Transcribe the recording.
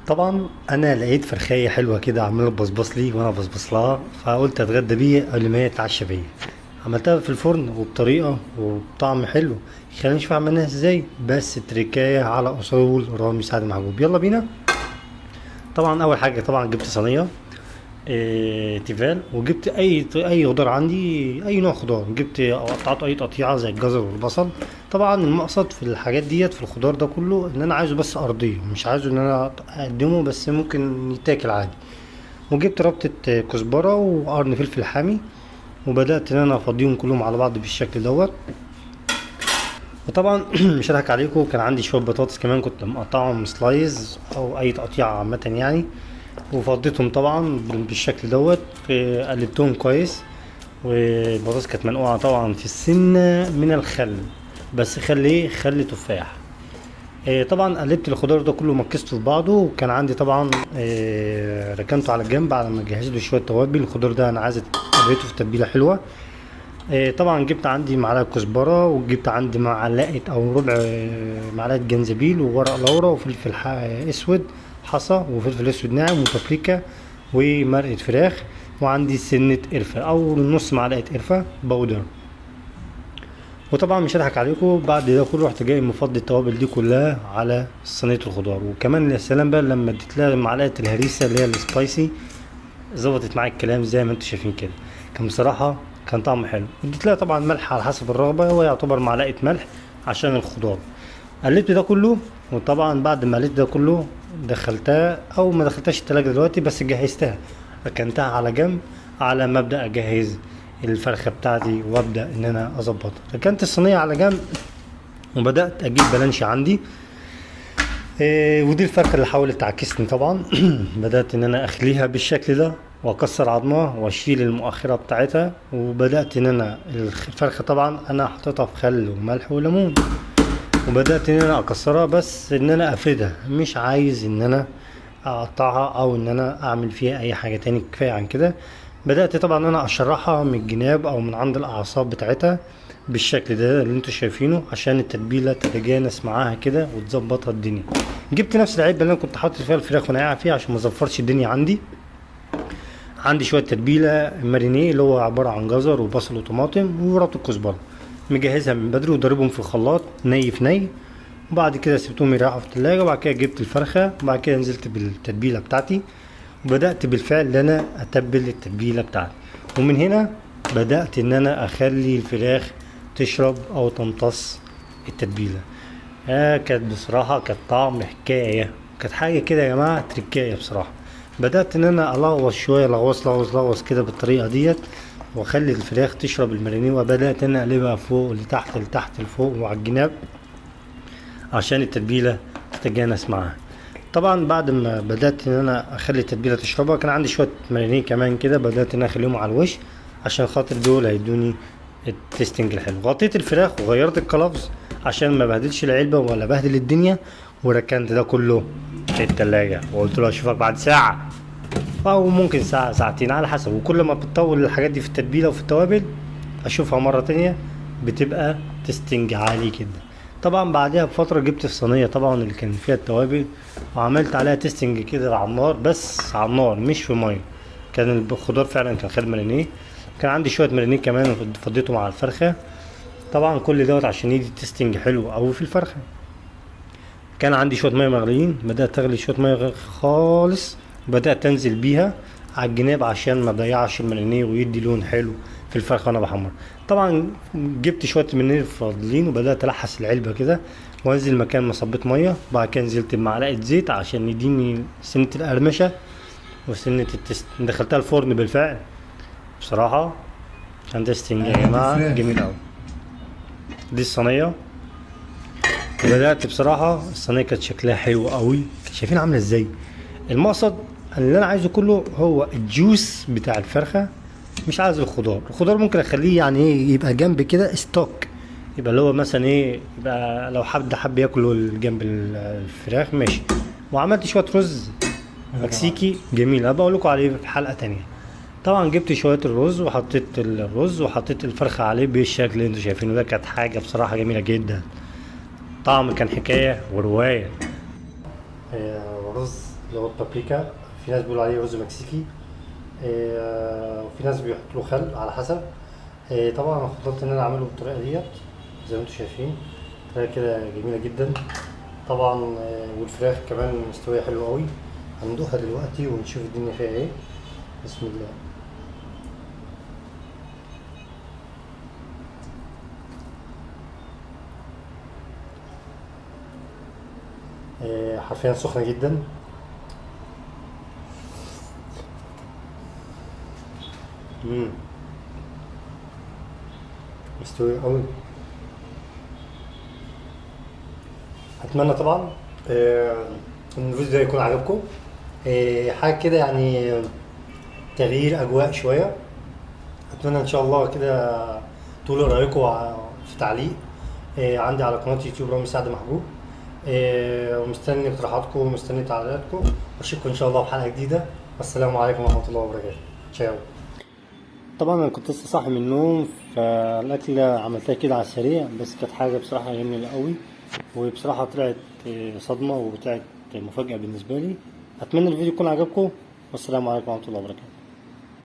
طبعا انا لقيت فرخايه حلوه كده عماله تبصبص لي وانا بصبص لها، فقلت اتغدى بيها قبل ما هي تتعشى بيا. عملتها في الفرن وبطريقه وبطعم حلو. خلينا نشوف عملناها ازاي، بس التركايه على اصول رامي سعد محجوب. يلا بينا. طبعا اول حاجه طبعا جبت صينيه تيفال، وجبت اي خضار عندي، اي نوع خضار جبت قطعت اي تقطيعه زي الجزر والبصل. طبعا المقصد في الحاجات ديت في الخضار ده كله ان انا عايزه بس ارضيه، مش عايزه ان انا اقدمه بس ممكن يتاكل عادي. وجبت ربطه كزبره وقرن فلفل حامي، وبدات ان انا افضيهم كلهم على بعض بالشكل دوت. وطبعا مش هضحك عليكم، كان عندي شويه بطاطس كمان كنت مقطعهم سلايز او اي تقطيع عامه يعني، وفضيتهم طبعا بالشكل دوت. قلبتهم كويس، والبطاطس كانت منقوعه طبعا في السنه من الخل، بس خل ايه؟ خل تفاح. طبعا قلبت الخضار ده كله مكسته في بعضه، وكان عندي طبعا ركنته على الجنب على ما اجهز له شويه توابل. الخضار ده انا عايز ابيته في تتبيله حلوه. طبعا جبت عندي معلقه كزبره، وجبت عندي معلقه او ربع معلقه جنزبيل وورق لورا وفلفل اسود حصى وفلفل اسود ناعم وبابريكا ومرقه فراخ، وعندي سنه قرفه او نص معلقه قرفه بودر. وطبعا مش هضحك عليكم، بعد ده كله رحت جاي مفضي التوابل دي كلها على صينيه الخضار. وكمان يا سلام بقى لما اديت لها معلقه الهريسه اللي هي السبايسي، ظبطت معايا الكلام زي ما انتم شايفين كده. كان بصراحه كان طعمه حلو. اديت لها طبعا ملح على حسب الرغبه، هو يعتبر معلقه ملح عشان الخضار. قلبت ده كله، وطبعا بعد ما قلبت ده كله دخلتها او ما دخلتهاش التلاجة دلوقتي، بس جهزتها ركنتها على جنب على ما ابدا اجهز الفرخه بتاعتي وابدا ان انا اظبطها. ركنت الصينيه على جنب وبدات اجيب بلانشي عندي. ودي الفرخه اللي حاولت تعكسني طبعا. بدات ان انا اخليها بالشكل ده واكسر عظمها واشيل المؤخره بتاعتها، وبدات ان انا الفرخه طبعا انا حطيتها في خل وملح وليمون، وبدات ان انا اكسرها بس ان انا افردها، مش عايز ان انا اقطعها او ان انا اعمل فيها اي حاجه تاني. كفايه عن كده. بدات طبعا ان انا اشرحها من الجناب او من عند الاعصاب بتاعتها بالشكل ده اللي انتوا شايفينه، عشان التتبيله تتجانس معاها كده وتظبطها الدنيا. جبت نفس العلبه اللي انا كنت حاطط فيها الفراخ ونقعها فيها عشان ما ازفرش الدنيا عندي. عندي شويه تتبيله مارينيه اللي هو عباره عن جزر وبصل وطماطم وربط الكزبره، مجهزها من بدري وضاربهم في الخلاط ني في ني. وبعد كده سبتهم يريحوا في التلاجة، وبعد كده جبت الفرخة، وبعد كده نزلت بالتتبيلة بتاعتي، وبدأت بالفعل ان انا اتبل التتبيلة بتاعتي. ومن هنا بدأت ان انا اخلي الفراخ تشرب او تمتص التتبيلة. كانت بصراحة كانت طعم حكاية، كانت حاجة كده يا جماعة تركاية بصراحة. بدأت ان انا الغوص شوية، لغوص كده بالطريقة ديت، واخلي الفراخ تشرب المارينيه، وبدأت ان انا اقلبها فوق لتحت لتحت لفوق وعلى الجناب عشان التتبيله تتجانس معاها. طبعا بعد ما بدات ان انا اخلي التتبيله تشربها، كان عندي شويه مارينيه كمان كده، بدات ان انا اخليهم على الوش عشان خاطر دول هيدوني التيستنج الحلو. غطيت الفراخ وغيرت الكلفز عشان ما بهدلش العلبه ولا بهدل الدنيا، وركنت ده كله في التلاجة وقلت له اشوفك بعد ساعه او ممكن ساعه ساعتين على حسب. وكل ما بتطول الحاجات دي في التتبيله وفي التوابل اشوفها مره تانية بتبقى تيستنج عالي جدا. طبعا بعدها بفتره جبت الصينيه طبعا اللي كان فيها التوابل، وعملت عليها تيستنج كده على النار، بس على النار مش في ميه. كان الخضار فعلا كان خد مارينيه. كان عندي شويه مارينيه كمان فضيتهم على الفرخه. طبعا كل دوت عشان يدي تيستنج حلو قوي في الفرخه. كان عندي شويه ميه مغليين، بدات اغلي شويه ميه خالص، بدات انزل بيها على الجناب عشان ما اضيعش المارينيه ويدي لون حلو في الفرخه وانا بحمر. طبعا جبت شويه مارينيه فاضلين وبدات الحس العلبه كده وانزل مكان ما صبيت ميه. بعد كده نزلت بمعلقه زيت عشان يديني سنه القرمشه وسنه التست. دخلتها الفرن بالفعل. بصراحه كان تيستنج يا جماعه جميل قوي. دي الصينيه، وبدات بصراحه الصينيه كانت شكلها حلو قوي. شايفين عامله ازاي؟ المقصد اللي انا عايزه كله هو الجوس بتاع الفرخه، مش عايز الخضار. الخضار ممكن اخليه يعني ايه يبقى جنب كده ستوك، يبقى اللي هو مثلا ايه، يبقى لو حد حب ياكله جنب الفراخ ماشي. وعملت شويه رز مكسيكي جميل، انا بقول لكم عليه في حلقه تانية. طبعا جبت شويه الرز وحطيت الرز وحطيت الفرخه عليه بالشكل اللي انتوا شايفينه ده. كانت حاجه بصراحه جميله جدا، طعم كان حكايه وروايه. رز اللي هو البابريكا، في ناس بيقولوا عليه رز مكسيكي، وفي ناس بيحطوا له خل على حسب. طبعا انا فضلت ان انا اعمله بالطريقه ديت زي ما انتم شايفين، طريقه كده جميله جدا طبعا. والفراخ كمان مستويه حلوه قوي. هندوقها دلوقتي ونشوف الدنيا فيها ايه. بسم الله. حرفيا سخنه جدا. مستوي قوي. اتمنى طبعا ان الفيديو ده يكون عجبكم. حاجه كده يعني تغيير اجواء شويه. اتمنى ان شاء الله كده تقولوا رايكم في تعليق عندي على قناه يوتيوب رامي سعد محجوب. ومستني اقتراحاتكم ومستني تعليقاتكم، واشوفكم ان شاء الله في حلقه جديده. والسلام عليكم ورحمه الله وبركاته. تشاو. طبعا انا كنت لسه صاحي من النوم، فالاكله عملتها كده على السريع، بس كانت حاجه بصراحه جميله قوي، وبصراحه طلعت صدمه وطلعت مفاجاه بالنسبه لي. اتمنى الفيديو يكون عجبكم، والسلام عليكم ورحمه الله وبركاته.